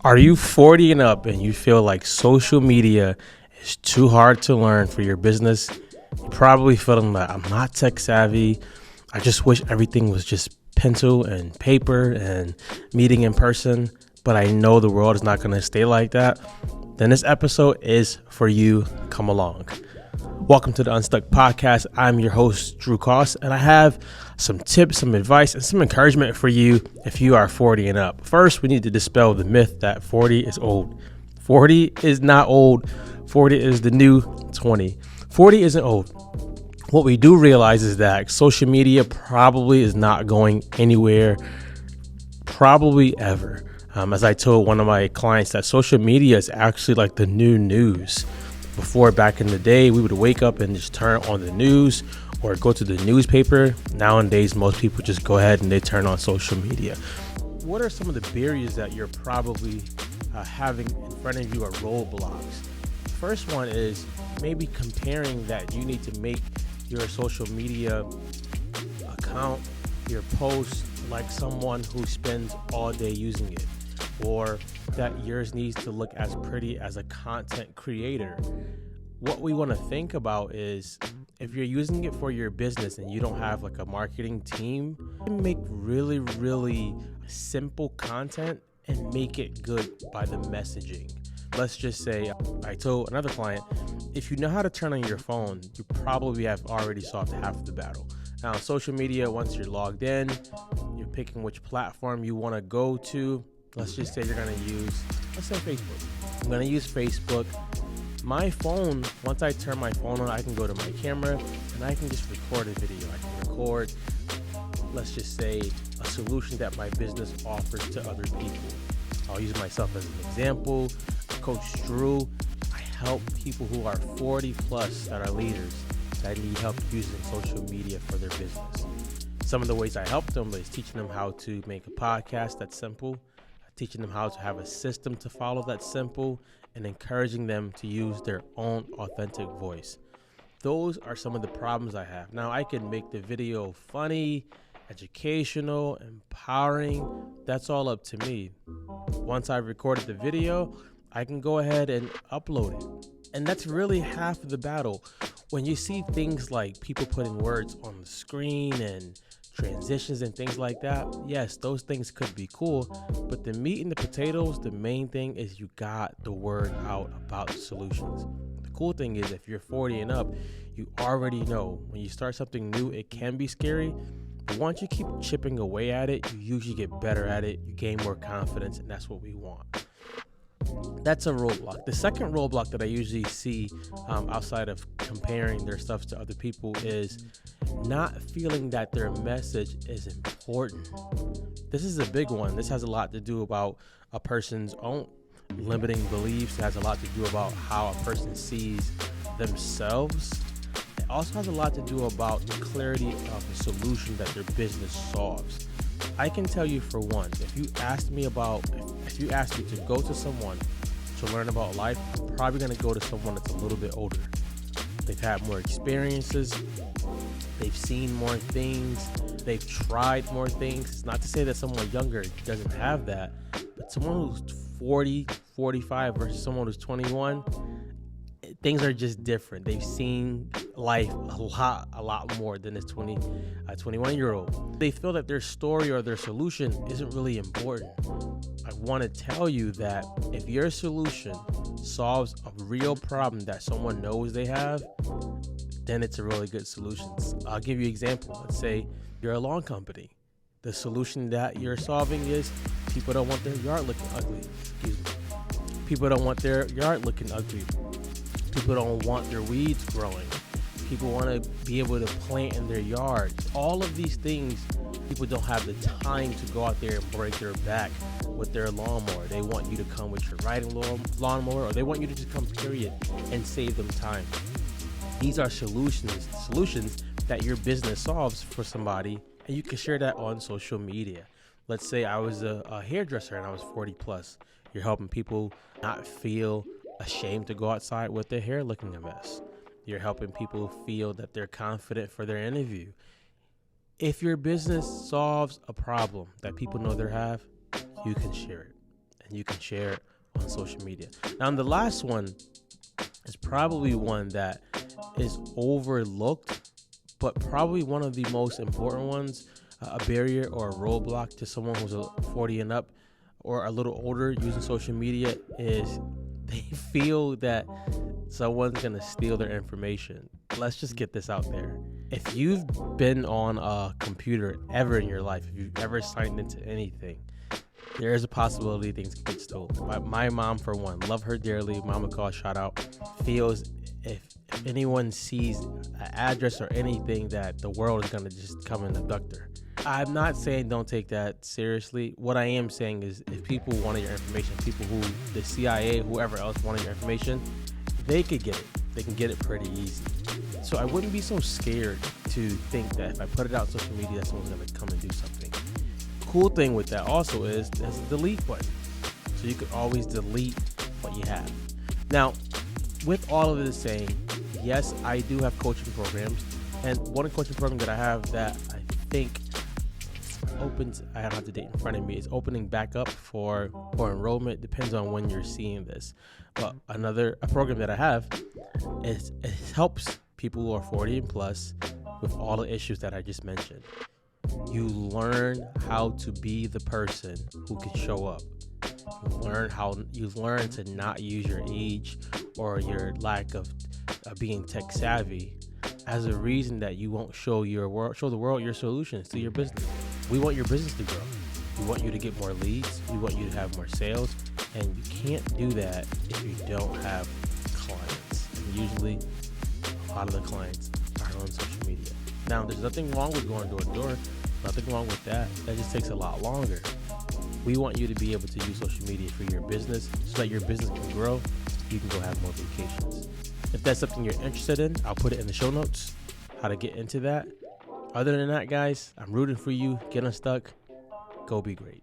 Are you 40 and up and you feel like social media is too hard to learn for your business? You're probably feeling like I'm not tech savvy. I just wish everything was just pencil and paper and meeting in person, but I know the world is not going to stay like that. Then this episode is for you. Come along. Welcome to the Unstuck Podcast. I'm your host, Drew Koss, and I have some tips, some advice, and some encouragement for you if you are 40 and up. First, we need to dispel the myth that 40 is old. 40 is not old. 40 is the new 20. 40 isn't old. What we do realize is that social media probably is not going anywhere, probably ever. As I told one of my clients, that social media is actually like the new news. Before, back in the day, we would wake up and just turn on the news or go to the newspaper. Nowadays, most people just go ahead and they turn on social media. What are some of the barriers that you're probably having in front of you or roadblocks? First one is maybe comparing that you need to make your social media account, your post, like someone who spends all day using it, or that yours needs to look as pretty as a content creator. What we want to think about is if you're using it for your business and you don't have like a marketing team, make really, really simple content and make it good by the messaging. Let's just say I told another client, if you know how to turn on your phone, you probably have already solved half of the battle. Now, social media, once you're logged in, you're picking which platform you want to go to. Let's just say you're going to use, let's say Facebook. I'm going to use Facebook. My phone, once I turn my phone on, I can go to my camera and I can just record a video. I can record, let's just say, a solution that my business offers to other people. I'll use myself as an example. Coach Drew, I help people who are 40 plus that are leaders that need help using social media for their business. Some of the ways I help them is teaching them how to make a podcast that's simple, teaching them how to have a system to follow that's simple, and encouraging them to use their own authentic voice. Those are some of the problems I have. Now, I can make the video funny, educational, empowering. That's all up to me. Once I've recorded the video, I can go ahead and upload it. And that's really half of the battle. When you see things like people putting words on the screen and transitions and things like that, yes, those things could be cool, but the meat and the potatoes, the main thing is you got the word out about solutions. The cool thing is if you're 40 and up, you already know when you start something new, it can be scary, but once you keep chipping away at it, you usually get better at it, you gain more confidence, and that's what we want. That's a roadblock. The second roadblock that I usually see outside of comparing their stuff to other people is not feeling that their message is important. This is a big one. This has a lot to do about a person's own limiting beliefs. It has a lot to do about how a person sees themselves. It also has a lot to do about the clarity of the solution that their business solves. I can tell you for one, if you asked me to go to someone to learn about life, I'm probably going to go to someone that's a little bit older. They've had more experiences. They've seen more things. They've tried more things. It's not to say that someone younger doesn't have that, but someone who's 40, 45 versus someone who's 21, things are just different. They've seen life a lot more than this 21-year-old. They feel that their story or their solution isn't really important. I want to tell you that if your solution solves a real problem that someone knows they have, then it's a really good solution. I'll give you an example. Let's say you're a lawn company. The solution that you're solving is people don't want their yard looking ugly. People don't want their yard looking ugly. People don't want their weeds growing. People want to be able to plant in their yards. All of these things, people don't have the time to go out there and break their back with their lawnmower. They want you to come with your riding lawnmower, or they want you to just come, period, and save them time. These are solutions that your business solves for somebody, and you can share that on social media. Let's say I was a hairdresser and I was 40 plus. You're helping people not feel ashamed to go outside with their hair looking a mess. You're helping people feel that they're confident for their interview. If your business solves a problem that people know they have, you can share it. and you can share it on social media. Now, the last one is probably one that is overlooked, but probably one of the most important ones, a barrier or a roadblock to someone who's 40 and up or a little older using social media, is they feel that someone's going to steal their information. Let's just get this out there. If you've been on a computer ever in your life, if you've ever signed into anything, there is a possibility things can get stolen. My mom, for one, love her dearly. Mama Call, shout out. Feels if anyone sees an address or anything, that the world is going to just come and abduct her. I'm not saying don't take that seriously. What I am saying is, if people wanted your information, people who, the CIA, whoever else wanted your information, they could get it. They can get it pretty easy. So I wouldn't be so scared to think that if I put it out on social media, that someone's going to come and do something. Cool thing with that also is there's a delete button. So you could always delete what you have. Now, with all of this saying, yes, I do have coaching programs. And one coaching program that I have that I think opens, I don't have the date in front of me, is opening back up for enrollment. Depends on when you're seeing this. But a program that I have is, it helps people who are 40 and plus with all the issues that I just mentioned. You learn how to be the person who can show up. You learn to not use your age or your lack of being tech savvy as a reason that you won't show the world your solutions to your business. We want your business to grow. We want you to get more leads. We want you to have more sales. And you can't do that if you don't have clients. And usually, a lot of the clients are on social media. Now, there's nothing wrong with going door to door. Nothing wrong with that. That just takes a lot longer. We want you to be able to use social media for your business so that your business can grow. You can go have more vacations. If that's something you're interested in, I'll put it in the show notes, how to get into that. Other than that, guys, I'm rooting for you. Get unstuck. Go be great.